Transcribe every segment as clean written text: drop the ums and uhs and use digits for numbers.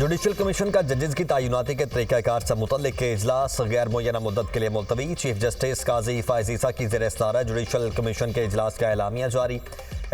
Judicial commission का जजेस की तैनाती के तरीक़ाकार से मुतल्लिक़ के इजलास गैर मुय्यना मुद्दत के लिए मुलतवी। चीफ जस्टिस काजी फायज़ ईसा की ज़ेर सदारत जुडिशल कमीशन के इजलास का एलामिया जारी।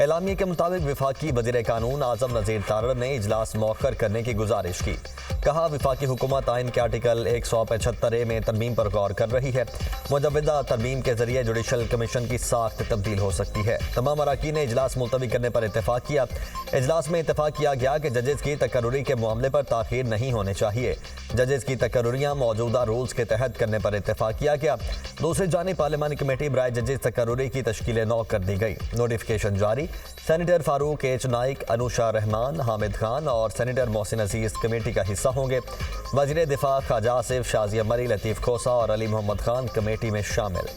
एलामिया के मुताबिक वफाकी वज़ीर कानून आज़म नज़ीर तारर ने इजलास मौखर करने की गुजारिश की। कहा, वफाकी हुकूमत आइन के आर्टिकल 175A में तरमीम पर गौर कर रही है। मुजव्वदा तरमीम के जरिए जुडिशल कमीशन की साख्त तब्दील हो सकती है। तमाम अरकान ने इजलास मुलतवी करने पर इत्तेफाक किया। इजलास में इत्तेफाक किया गया कि जजेस की तकर्रुरी के मामले पर ताख़ीर नहीं होने चाहिए। जजेस की तकर्रुरियाँ मौजूदा रूल्स के तहत करने पर इत्तेफाक किया गया। दूसरी जानिब पार्लिमानी कमेटी बराए जजेस तकर्रुरी की तश्कील नौ कर दी गई। नोटिफिकेशन जारी। सेनेटर फारूक एच नाइक, अनुशा रहमान, हामिद खान और सेनेटर मोहसिन अजीज कमेटी का हिस्सा होंगे। वज़ीर दिफा ख्वाजा आसिफ, शाजिया मरी, लतीफ़ खोसा और अली मोहम्मद खान कमेटी में शामिल।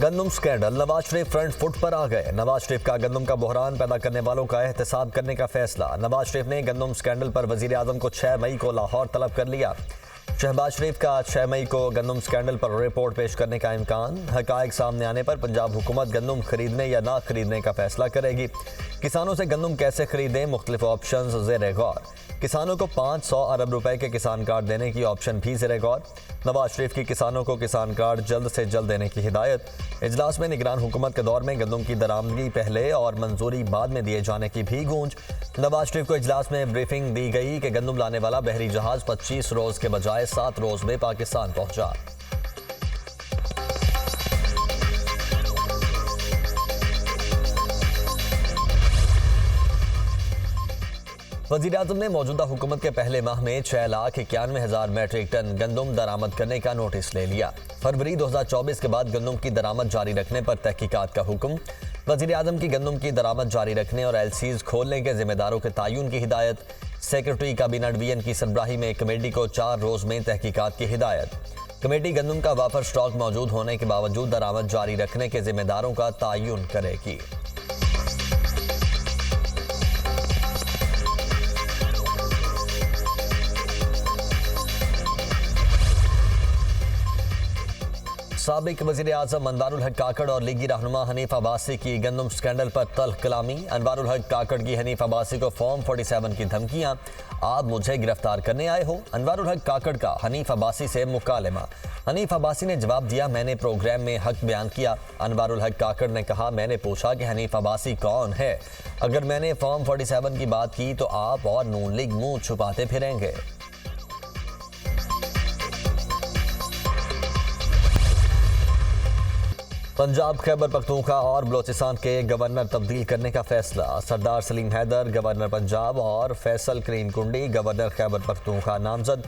गंदम scandal, Nawaz Sharif front foot पर आ गए। नवाज शरीफ का गंदम का बहरान पैदा करने वालों का एहतसाब करने का फैसला। नवाज शरीफ ने गंदम स्कैंडल पर वजीर आजम को 6 मई को लाहौर तलब कर लिया। शहबाज शरीफ का 6 मई को गंदम स्कैंडल पर रिपोर्ट पेश करने का इम्कान। हकायक सामने आने पर पंजाब हुकूमत गंदम खरीदने या ना खरीदने का फैसला करेगी। किसानों से गंदम कैसे खरीदें, मुख्तलिफ ऑप्शन ज़ेर गौर। किसानों को 500 अरब रुपए के किसान कार्ड देने की ऑप्शन भी ज़ेर गौर। नवाज शरीफ की किसानों को किसान कार्ड जल्द से जल्द देने की हिदायत। इजलास में निगरान हुकूमत के दौर में गंदम की दरामदगी पहले और मंजूरी बाद में दिए जाने की भी गूंज। नवाज शरीफ को इजलास में ब्रीफिंग दी गई कि गंदम लाने वाला बहरी जहाज 25 रोज के बजाय 7 रोज में पाकिस्तान पहुंचा। वज़ीर-ए-आज़म ने मौजूदा हुकूमत के पहले माह में 6,91,000 मैट्रिक टन गंदम दरामद करने का नोटिस ले लिया। फरवरी 2024 के बाद गंदम की दरामद जारी रखने पर तहकीकात का हुक्म। वज़ीर-ए-आज़म की गंदम की दरामद जारी रखने और LCs खोलने के जिम्मेदारों के तयन की हिदायत। सेक्रेटरी काबीना डिवीजन की सरबराही में कमेटी को 4 रोज में तहकीकात की हिदायत। कमेटी गंदम का वाफर स्टॉक मौजूद होने के बावजूद दरामद जारी रखने के जिम्मेदारों का तयन करेगी। साबिक वज़ीर आज़म अनवारुल हक काकड़ और लीगी रहनुमा हनीफ अब्बासी की गंदम स्कैंडल पर तल्ख कलामी। अनवारुल हक काकड़ की हनीफ अब्बासी को फॉर्म 47 की धमकियां। आप मुझे गिरफ्तार करने आए हो। अनवारुल हक काकड़ का हनीफ अब्बासी से मुकालमा। हनीफ अब्बासी ने जवाब दिया, मैंने प्रोग्राम में हक बयान किया। अनवारुल हक काकड़ ने कहा, मैंने पूछा कि हनीफ अब्बासी कौन है। अगर मैंने फॉर्म 47 की बात की तो आप और नून लीग मुंह छुपाते फिरेंगे। पंजाब, खैबर पख्तूनख्वा और बलोचिस्तान के गवर्नर तब्दील करने का फैसला। सरदार सलीम हैदर गवर्नर पंजाब और फैसल करीम कुंडी गवर्नर खैबर पख्तूनख्वा नामजद।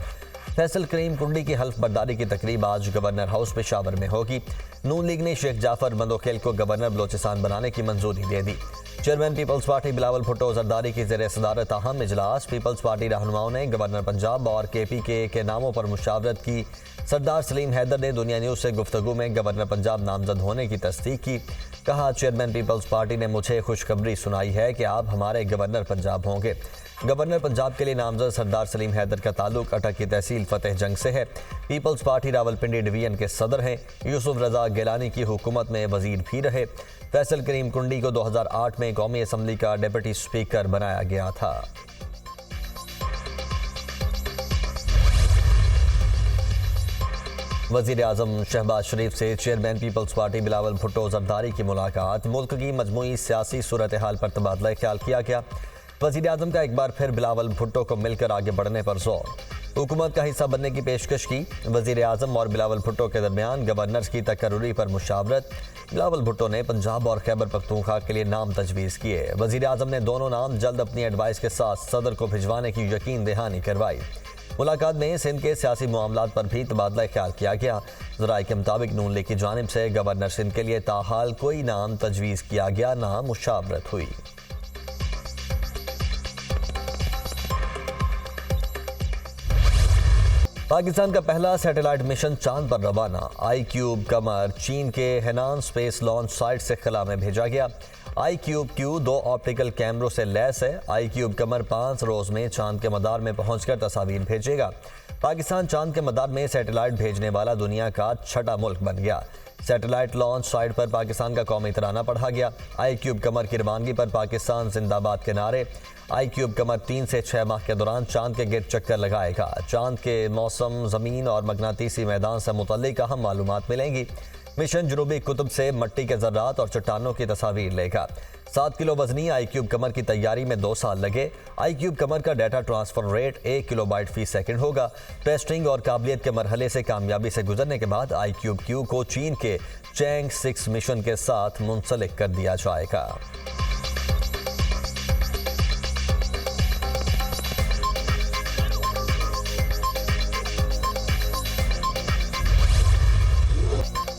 फैसल करीम कुंडी की हल्फ बर्दारी की तकरीब आज गवर्नर हाउस पेशावर में होगी। नून लीग ने शेख जाफर मंदोखेल को गवर्नर बलोचिस्तान बनाने की मंजूरी दे दी। Chairman Peoples Party Bilawal Bhutto Zardari की ज़ेर सदारत अहम इजलास। पीपल्स पार्टी रहनुमाओं ने गवर्नर पंजाब और KPK के नामों पर मुशावरत की। सरदार सलीम हैदर ने दुनिया न्यूज़ से गुफ्तगू में गवर्नर पंजाब नामजद होने की तस्दीक की। कहा, चेयरमैन पीपल्स पार्टी ने मुझे खुशखबरी सुनाई है कि आप हमारे गवर्नर पंजाब होंगे। गवर्नर पंजाब के लिए नामजद सरदार सलीम हैदर का ताल्लुक अटक की तहसील फतेह जंग से है। पीपल्स पार्टी रावलपिंडी डिवीजन के सदर हैं। यूसुफ रजा गिलानी की हुकूमत में वजीर भी रहे। फैसल करीम कुंडी को 2008 में कौमी असम्बली का डिप्टी स्पीकर बनाया गया था। वज़ीर आज़म शहबाज शरीफ से chairman Peoples Party Bilawal Bhutto Zardari की मुलाकात। मुल्क की मजमूई सियासी सूरत हाल पर तबादला ख्याल किया गया। वज़ीर आज़म का एक बार फिर बिलावल भुट्टो को मिलकर आगे बढ़ने पर जोर। हुकूमत का हिस्सा बनने की पेशकश की। वज़ीर आज़म और बिलावल भुट्टो के दरमियान गवर्नर्स की तकर्रुरी पर मुशावरत। बिलावल भुट्टो ने पंजाब और खैबर पख्तूनख्वा के लिए नाम तजवीज़ किए। वज़ीर आज़म ने दोनों नाम जल्द अपनी एडवाइस के साथ सदर को भिजवाने की यकीन दहानी करवाई। मुलाकात में सिंध के सियासी मामलात पर भी तबादला ख्याल किया गया। ज़राए के मुताबिक नून लीग की जानिब से गवर्नर सिंध के लिए ताहाल कोई नाम तजवीज़ किया गया, ना मुशावरत हुई। पाकिस्तान का पहला सैटेलाइट मिशन चांद पर रवाना। iCube कमर चीन के हेनान स्पेस लॉन्च साइट से खला में भेजा गया। iCube Q 2 ऑप्टिकल कैमरों से लैस है। iCube कमर 5 रोज में चांद के मदार में पहुंचकर तस्वीर भेजेगा। पाकिस्तान चांद के मदार में सैटेलाइट भेजने वाला दुनिया का छठा मुल्क बन गया। सैटेलाइट लॉन्च साइट पर पाकिस्तान का कौमी तराना पढ़ा गया। iCube कमर की रवानगी पर पाकिस्तान जिंदाबाद के नारे। iCube कमर 3 से 6 माह के दौरान चांद के गिर्द चक्कर लगाएगा। चांद के मौसम, जमीन और मगनातीसी मैदान से मुतल्लिक अहम मालूमात मिलेंगी। मिशन जनूबी कुतुब से मिट्टी के ज़र्रात और चट्टानों की तस्वीर लेगा। 7 किलो वजनी iCube कमर की तैयारी में 2 साल लगे। iCube कमर का डाटा ट्रांसफर रेट 1 किलोबाइट फी सेकंड होगा। टेस्टिंग और काबिलियत के मरहले से कामयाबी से गुजरने के बाद iCube Q को चीन के चैंग 6 मिशन के साथ मुंसलिक कर दिया जाएगा।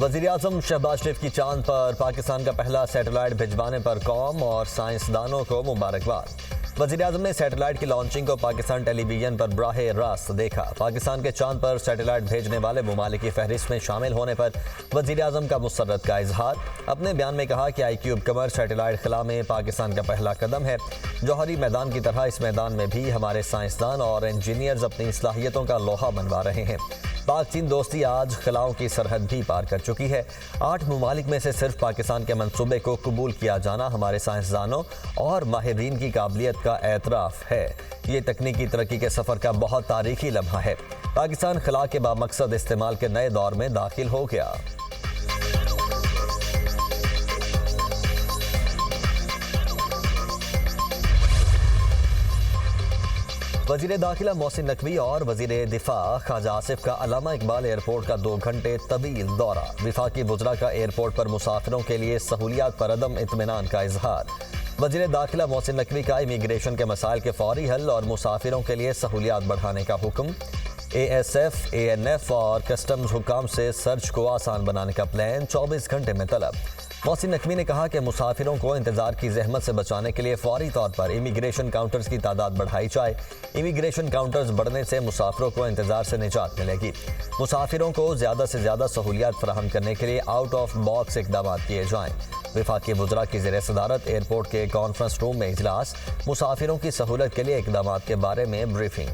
वज़ीर-ए-आज़म शहबाज शरीफ की चांद पर पाकिस्तान का पहला सैटेलाइट भिजवाने पर कौम और साइंसदानों को मुबारकबाद। वज़ीर-ए-आज़म ने सैटेलाइट की लॉन्चिंग को पाकिस्तान टेलीविजन पर बराह रास्त देखा। पाकिस्तान के चांद पर सैटेलाइट भेजने वाले ममालिक की फहरिस्त में शामिल होने पर वज़ीर-ए-आज़म का मुसर्रत का इजहार। अपने बयान में कहा कि iCube कमर सैटेलाइट खला में पाकिस्तान का पहला कदम है। जौहरी मैदान की तरह इस मैदान में भी हमारे साइंसदान और इंजीनियर्स अपनी सलाहियतों का लोहा बनवा रहे हैं। पाक चीन दोस्ती आज खलाओं की सरहद भी पार कर चुकी है। 8 ममालिक में से सिर्फ पाकिस्तान के मंसूबे को कबूल किया जाना हमारे साइंसदानों और माहिरीन की काबिलियत का एतराफ़ है। ये तकनीकी तरक्की के सफ़र का बहुत तारीखी लम्हा है। पाकिस्तान खला के बामकसद इस्तेमाल के नए दौर में दाखिल हो गया। वज़ीर दाखिला मोहसिन नकवी और वज़ीर दिफा ख्वाजा आसिफ का अल्लामा इकबाल एयरपोर्ट का 2 घंटे तवील दौरा। विफाकी वज़रा का एयरपोर्ट पर मुसाफिरों के लिए सहूलियात पर अदम इत्मीनान का इजहार। वज़ीर दाखिला मोहसिन नकवी का इमिग्रेशन के मसाइल के फौरी हल और मुसाफिरों के लिए सहूलियात बढ़ाने का हुक्म। ASF, ANF और कस्टम्स हुकाम से सर्च को आसान बनाने का प्लान 24 घंटे में तलब। मोहसिन नकवी ने कहा कि मुसाफिरों को इंतजार की जहमत से बचाने के लिए फौरी तौर पर इमिग्रेशन काउंटर्स की तादाद बढ़ाई जाए। इमिग्रेशन काउंटर्स बढ़ने से मुसाफिरों को इंतजार से निजात मिलेगी। मुसाफिरों को ज़्यादा से ज़्यादा सहूलियात फराहम करने के लिए आउट ऑफ बॉक्स इकदाम किए जाएँ। विफाकी वज़रा की ज़ेर सदारत एयरपोर्ट के कॉन्फ्रेंस रूम में इजलास। मुसाफिरों की सहूलत के लिए इकदाम के बारे में ब्रीफिंग।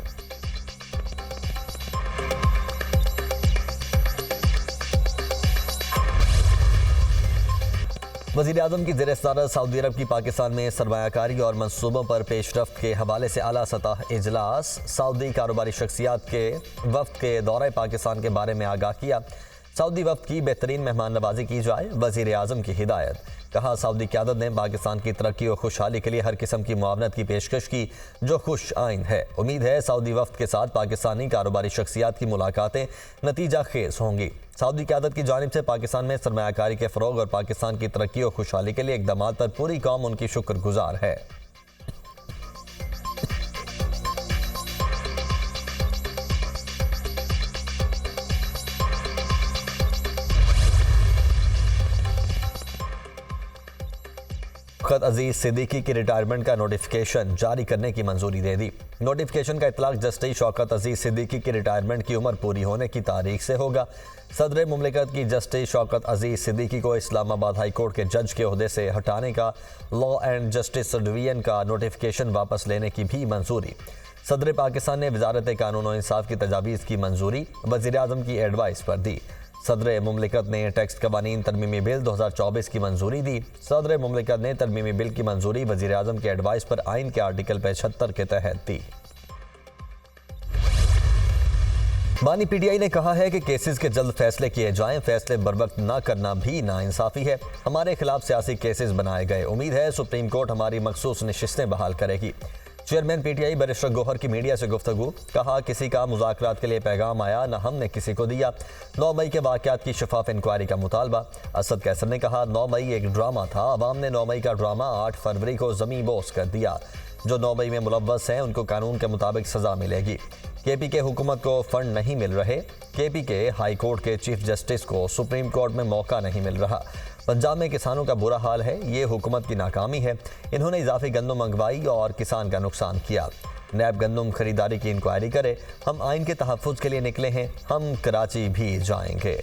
वज़ीर-ए-आज़म की ज़ेर सदारत सऊदी अरब की पाकिस्तान में सरमायाकारी और मनसूबों पर पेशरफ्त के हवाले से आला सतह इजलास। सऊदी कारोबारी शख्सियात के वफ़द के दौरे पाकिस्तान के बारे में आगाह किया। सऊदी वफ़द की बेहतरीन मेहमान नवाजी की जाए, वज़ीर-ए-आज़म की हिदायत। कहा, सऊदी क़यादत ने पाकिस्तान की तरक्की और खुशहाली के लिए हर किस्म की मुआवनत की पेशकश की, जो खुश आइंद है। उम्मीद है सऊदी वफ़द के साथ पाकिस्तानी कारोबारी शख्सियात की मुलाकातें नतीजा खेज होंगी। सऊदी क़यादत की जानिब से पाकिस्तान में सरमायाकारी के फ़रोग़ और पाकिस्तान की तरक्की और खुशहाली के लिए इक़दाम पर पूरी कौम उनकी शुक्रगुजार है। खत अजीज सिद्दीकी की रिटायरमेंट का नोटिफिकेशन जारी करने की मंजूरी दे दी। नोटिफिकेशन का इतलाक जस्टिस शौकत अजीज सिद्दीकी की रिटायरमेंट की उम्र पूरी होने की तारीख से होगा। सदर मुमलिकत की जस्टिस शौकत अजीज सिद्दीकी को इस्लामाबाद हाई कोर्ट के जज के ओहदे से हटाने का लॉ एंड जस्टिस डिवीजन का नोटिफिकेशन वापस लेने की भी मंजूरी। सदर पाकिस्तान ने वजारत कानून और इंसाफ की तजावीज़ की मंजूरी वज़ीर-ए-आज़म की एडवाइस पर दी। सदर मुमलिकत ने टैक्स कवानीन तरमीमी बिल 2024 की मंजूरी दी। सदर मुमलिकत ने तरमीमी बिल की मंजूरी वज़ीर-ए-आज़म के एडवाइस पर आइन के आर्टिकल 75 के तहत दी। बानी PTI ने कहा है कि केसेस के जल्द फैसले किए जाएं, फैसले बरवक्त ना करना भी नाइंसाफ़ी है। हमारे खिलाफ सियासी केसेस बनाए गए, उम्मीद है सुप्रीम कोर्ट हमारी मखसूस नशिस्तें बहाल करेगी। चेयरमैन PTI बैरिस्टर गौहर की मीडिया से गुफ्तगू। कहा, किसी का मुज़ाकरात के लिए पैगाम आया, न हमने किसी को दिया। 9 मई के वाक़यात की शफाफ इंक्वायरी का मुतालबा। असद कैसर ने कहा, 9 मई एक ड्रामा था, अवाम ने 9 मई का ड्रामा 8 फरवरी को ज़मीं बोस कर दिया। जो 9 मई में मुलव्वस हैं उनको कानून के मुताबिक सज़ा मिलेगी। KP के हुकूमत को फंड नहीं मिल रहे। KP के हाई कोर्ट के चीफ जस्टिस को सुप्रीम कोर्ट में मौका नहीं मिल रहा। पंजाब में किसानों का बुरा हाल है, ये हुकूमत की नाकामी है। इन्होंने इजाफी गंदम मंगवाई और किसान का नुकसान किया। नैब गंदम खरीदारी की इंक्वायरी करे। हम आइन के तहफ़्फ़ुज़ के लिए निकले हैं, हम कराची भी जाएंगे।